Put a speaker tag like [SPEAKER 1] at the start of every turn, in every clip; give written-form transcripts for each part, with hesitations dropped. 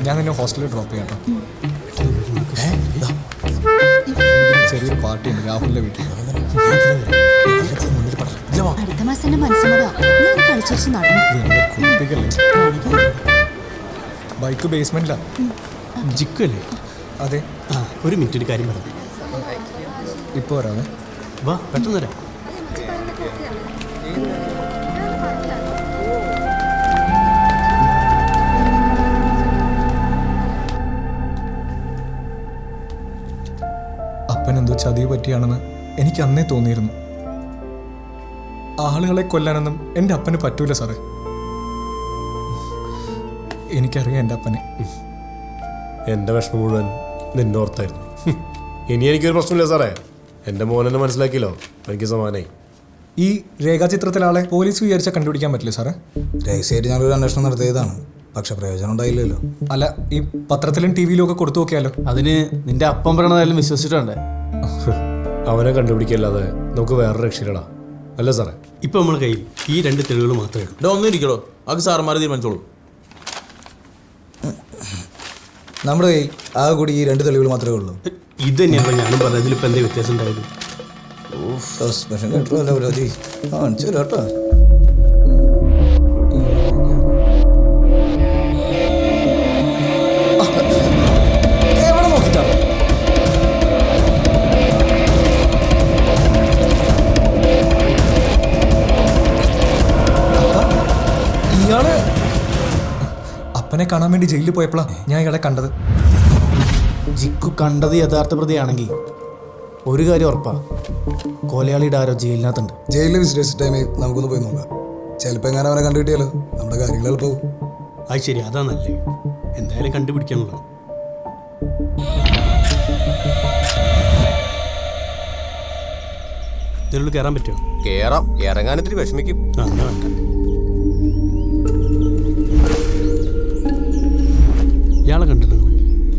[SPEAKER 1] ഞാൻ നിന്നെ ഹോസ്റ്റലിൽ ഡ്രോപ്പ് ചെയ്യാം കേട്ടോ. ചെറിയൊരു പാർട്ടി ഉണ്ട് രാഹുലിന്റെ വീട്ടിൽ.
[SPEAKER 2] അടുത്ത മാസം എന്റെ മനസ്സമ്മതാ. ഞാൻ കളിച്ചു നടന്നു.
[SPEAKER 1] ബൈക്ക് ബേസ്മെന്റിലാ.
[SPEAKER 3] ജിക്കു അല്ലേ?
[SPEAKER 1] അതെ.
[SPEAKER 3] ഒരു മിനിറ്റ്, ഒരു കാര്യം പറയാം.
[SPEAKER 1] ഇപ്പോൾ വരാമേ.
[SPEAKER 3] വാ, പെട്ടെന്ന് വരാം.
[SPEAKER 1] അപ്പനെന്തോ ചതിവ് പറ്റിയാണെന്ന് എനിക്ക് അന്നേ തോന്നിയിരുന്നു. ആളുകളെ കൊല്ലാനൊന്നും എൻ്റെ അപ്പന് പറ്റൂല സാറേ. എനിക്കറിയാം എൻ്റെ അപ്പനെ.
[SPEAKER 4] എൻ്റെ വിഷമം മുഴുവൻ നിന്നോർത്തായിരുന്നു. ഇനി എനിക്കൊരു പ്രശ്നമില്ല സാറേ. എൻ്റെ മോനെന്നെ മനസ്സിലാക്കിയല്ലോ, എനിക്ക് സമാനായി.
[SPEAKER 1] ഈ രേഖാചിത്രത്തിലെ ആളെ പോലീസ് വിചാരിച്ചാൽ കണ്ടുപിടിക്കാൻ പറ്റില്ല സാറേ?
[SPEAKER 5] രഹസ്യമായിട്ട് ഞങ്ങളൊരു അന്വേഷണം നടത്തിയതാണ്, പക്ഷെ പ്രയോജനം ഉണ്ടായില്ലല്ലോ.
[SPEAKER 1] അല്ല, ഈ പത്രത്തിലും ടി വിയിലും ഒക്കെ കൊടുത്തു നോക്കിയാലോ?
[SPEAKER 6] അതിന് നിന്റെ അപ്പം പറയണതായാലും വിശ്വസിച്ചിട്ടുണ്ടേ.
[SPEAKER 4] അവനെ കണ്ടുപിടിക്കില്ലാതെ നമുക്ക് വേറെ രക്ഷയില്ലടാ, അല്ല സാറേ?
[SPEAKER 3] ഇപ്പം നമ്മുടെ കയ്യിൽ ഈ 2 തെളിവുകൾ മാത്രമേ ഉള്ളൂ.
[SPEAKER 6] ഒന്നും ഇരിക്കടോ, അത് സാറുമാർ തീരുമാനിച്ചോളൂ.
[SPEAKER 5] നമ്മുടെ കയ്യിൽ ആകെ കൂടി ഈ 2 തെളിവുകൾ മാത്രമേ ഉള്ളൂ.
[SPEAKER 3] ഇത് തന്നെയാണ് ഞാനും പറഞ്ഞത്. ഇതിലിപ്പോൾ എന്താ വ്യത്യാസം ഉണ്ടായത്?
[SPEAKER 5] സസ്പെൻഷൻ കേട്ടോ വിരോധി കാണിച്ചു കേട്ടോ.
[SPEAKER 1] എവിടെ നോക്കിട്ടാ? ഇയാള് അപ്പനെ കാണാൻ വേണ്ടി ജയിലിൽ പോയപ്പോഴാ ഞാൻ ഇയാളെ കണ്ടത്.
[SPEAKER 6] ജിക്കു കണ്ടത് യഥാർത്ഥ പ്രതിയാണെങ്കിൽ ഒരു കാര്യം ഉറപ്പാ, കൊലയാളിയുടെ ആരോ ജയിലിനകത്തുണ്ട്.
[SPEAKER 5] ജയിലിൽ വിസിറ്റേഴ്സ് ടൈമിൽ നമുക്കൊന്ന് പോയി നോക്കാം. ചിലപ്പോൾ എങ്ങനെ അവനെ കണ്ടുകിട്ടിയാലോ നമ്മുടെ കാര്യങ്ങൾ എളുപ്പവും.
[SPEAKER 3] അത് ശരി, അതാ നല്ലേ. എന്തായാലും കണ്ടുപിടിക്കാനുള്ളൂ. ഇതിനുള്ളിൽ കയറാൻ പറ്റുമോ?
[SPEAKER 7] കേറാം. ഇറങ്ങാൻ ഇത്തിരി വിഷമിക്കും.
[SPEAKER 3] അങ്ങനെ വേണ്ട. ഇയാളെ കണ്ടിട്ടുണ്ടോ?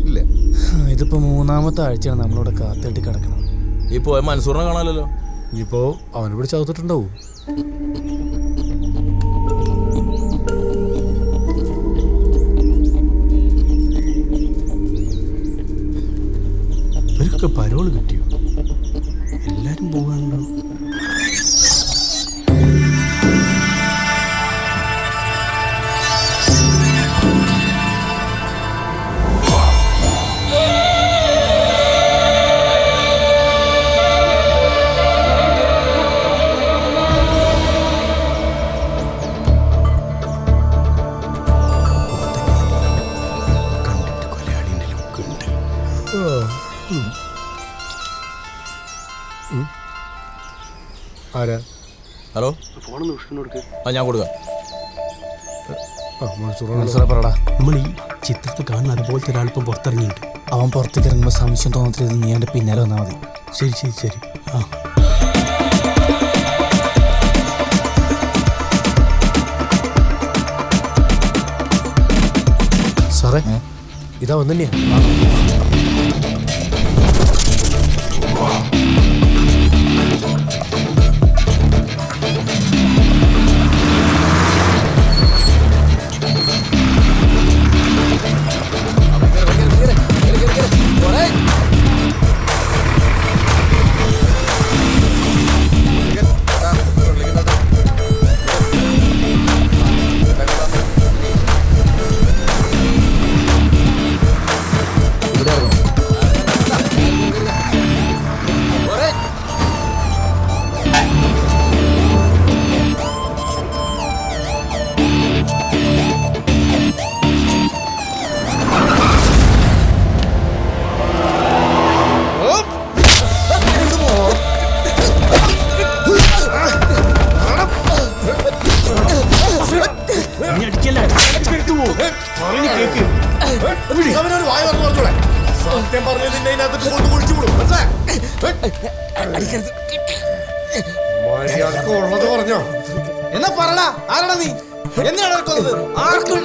[SPEAKER 7] ഇല്ല.
[SPEAKER 6] ഇതിപ്പോ 3ാമത്തെ ആഴ്ചയാണ് നമ്മളിവിടെ കാത്തിട്ട് കിടക്കണം.
[SPEAKER 7] ഈ പോയ മൻസൂറിനെ കാണാമല്ലോ.
[SPEAKER 4] ഇനിയിപ്പോ അവനെ പിടിച്ചകത്തിട്ടുണ്ടാവും.
[SPEAKER 3] ഇവർക്കൊക്കെ പരോള് കിട്ടിയോ? എല്ലാരും പോകാനുണ്ടോ?
[SPEAKER 4] ആരാ?
[SPEAKER 7] ഹലോ, ഞാൻ കൊടുക്കാം.
[SPEAKER 6] മനസ്സിലാ പറടാ.
[SPEAKER 3] നമ്മൾ ഈ ചിത്രത്തിൽ കാണുന്ന അതുപോലത്തെ ഒരാളിപ്പം പുറത്തിറങ്ങിയിട്ടുണ്ട്.
[SPEAKER 6] അവൻ പുറത്തേക്ക് ഇറങ്ങുമ്പോൾ സംശയം തോന്നത്തില്ല, നീ എൻ്റെ പിന്നാലെ വന്നാൽ മതി.
[SPEAKER 3] ശരി ശരി ശരി. ആ
[SPEAKER 4] സാറേ, ഇതാ വന്നു തന്നെയാ.
[SPEAKER 6] എന്നാ പറടാ, ആരാടാ നീ? എന്തിനാണ് ആർക്കും